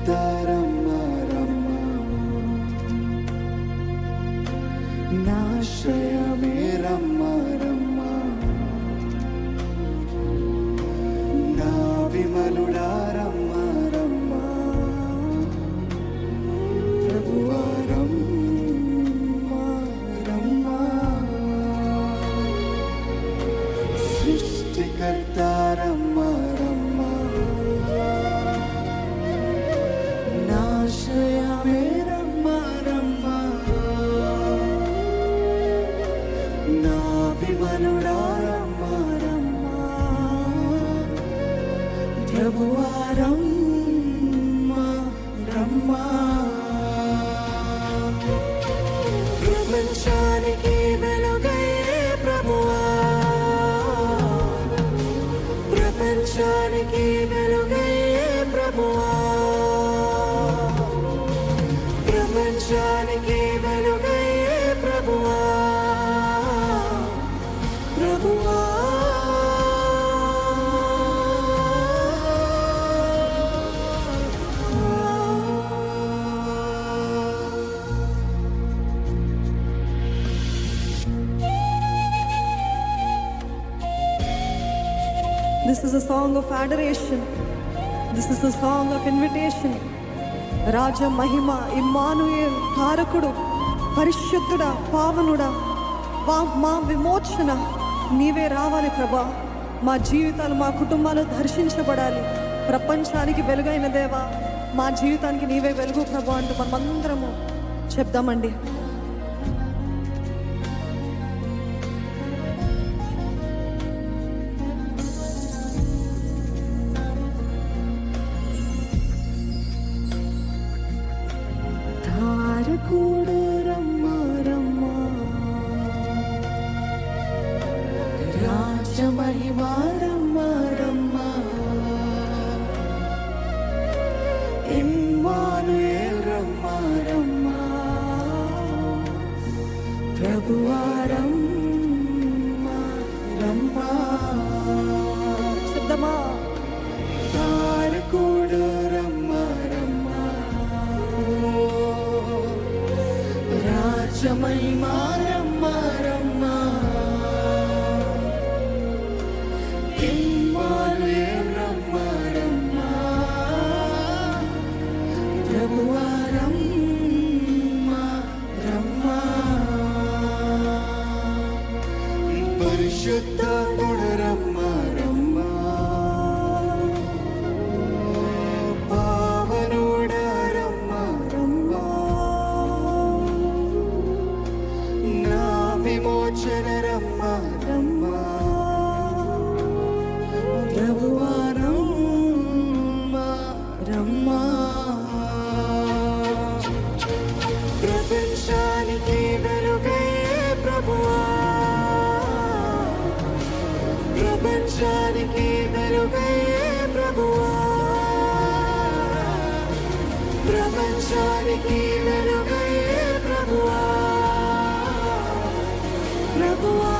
సృష్టికర్తారమ్మా రమ్మా, నాశ్రయమే రమ్మా రమ్మా, నా విమలుడా రమ్మా రమ్మా, ప్రభువా రమ్మా రమ్మా, సృష్టికర్తారమ్మా రమ్మా, నాశ్రయమే రమ్మా రమ్మా, నా విమలుడా రమ్మా రమ్మా, ప్రభువా రమ్మా రమ్మా. ప్రపంచానికి వెలుగయ్యే ప్రభువా, ప్రపంచానికి వెలుగయ్యే ప్రభువా, ప్రపంచానికి వెలుగయ్యే ప్రభువా, ప్రభువా. This is a song of adoration. This is a song of invitation. Raja Mahima Emmanuel కారకుడు పరిశుద్ధుడా పావనుడా మా విమోచన నీవే రావాలి ప్రభా. మా జీవితాలు మా కుటుంబాలు దర్శించబడాలి. ప్రపంచానికి వెలుగైన దేవా, మా జీవితానికి నీవే వెలుగు ప్రభా అంటూ మనమందరము చెప్దామండి. తారకుడు రమ్మా రమ్మా, రాజమహిమా రమ్మా రమ్మా, ఇమ్మానుయేల్ రమ్మా రమ్మా, ప్రభువా రమ్మా రమ్మా. చెప్దామా? తారకుడు రమ్మా రమ్మా, రాజమహిమా రమ్మా రమ్మా, ఇమ్మానుయేల్ రమ్మా రమ్మా, ప్రభువా రమ్మా రమ్మా. పరిశుద్ధుడు రమ్మా రమ్మా, పావనుడా రమ్మా రమ్మా, నా విమోచన రమ్మా రమ్మా, ప్రభువా రమ్మా రమ్మా. ప్రపంచానికి వెలుగయ్యే ప్రభువా, ప్రపంచానికి వెలుగయ్యే ప్రభువా, ప్రపంచానికి వెలుగయ్యే ప్రభువా, ప్రభువా.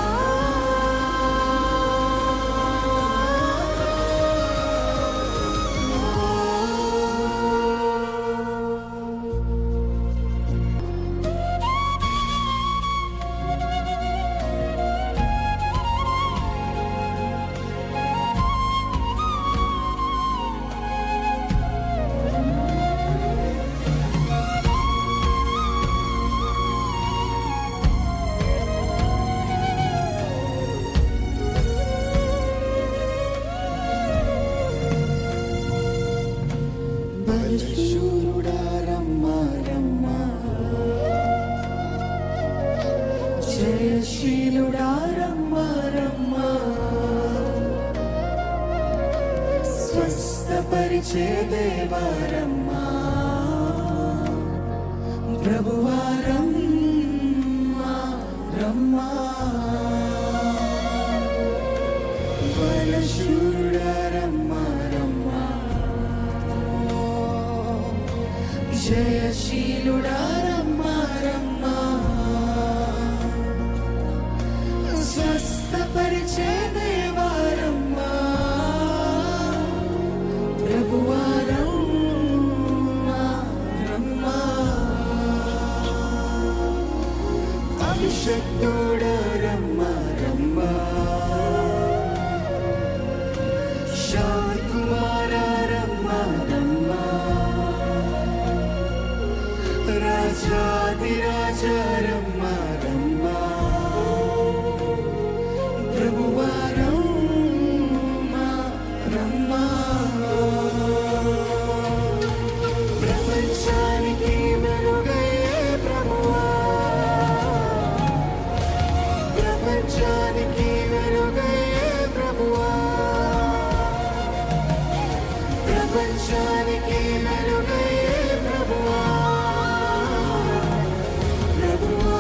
బలిశూరుడా రమ్మా రమ్మా, జయశీలుడా రమ్మా రమ్మా, స్వస్థపరిచే దేవా రమ్మా, ప్రభువా రమ్మా రమ్మా. బలిశూరుడా రమ్మా రమ్మా, జయశీలుడా రమ్మా రమ్మా, స్వస్థపరిచే దేవా రమ్మా, ప్రభువా రమ్మా అభిషక్తుడా రమ్మా రమ్మా, శాంతి కుమారా రమ్మా రమ్మా, రాజాధిరాజ రమ్మా రమ్మా, ప్రభువా రమ్మా రమ్మా, ప్రపంచానికి వెలుగయ్యే ప్రభువా, ప్రపంచానికి వెలుగయ్యే ప్రభువా, ప్రపంచానికి వెలుగయ్యే ప్రభువా, ప్రభువా.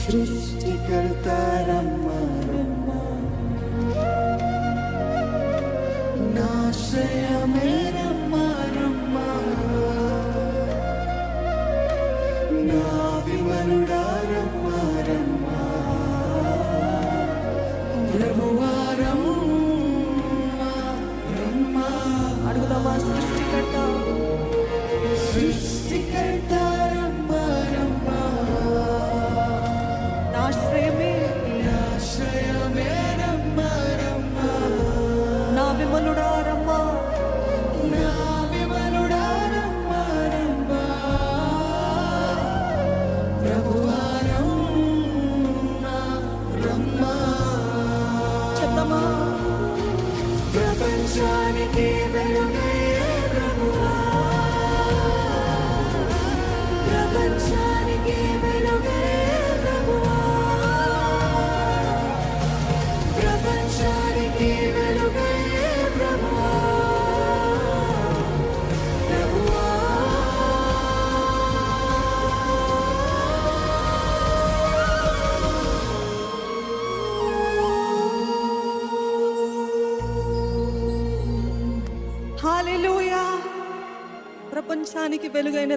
సృష్టికర్త రమ్మా రమ్మా, నాశ్రయమే రమ్మా రమ్మా, నా విమలుడా రమ్మా రమ్మా, ప్రభువా రమ్మా రమ్మా. అడుగుదామా సృష్టికర్త, సృష్టికర్త రమ్మా రమ్మా, నాశ్రయమే, నాశ్రయమే రమ్మా రమ్మా, నా విమలుడా రమ్మా, నా విమలుడా రమ్మా రమ్మా, ప్రభువా రమ్మా రమ్మా. చెప్తామా ప్రపంచానికి వెలుగయ్యే ప్రభువా, ప్రపంచానికి వెలుగయ్యే ప్రభువా, ప్రపంచానికి వెలుగయ్యే ప్రభువా, ప్రభువా. హల్లెలూయా. ప్రపంచానికి వెలుగైన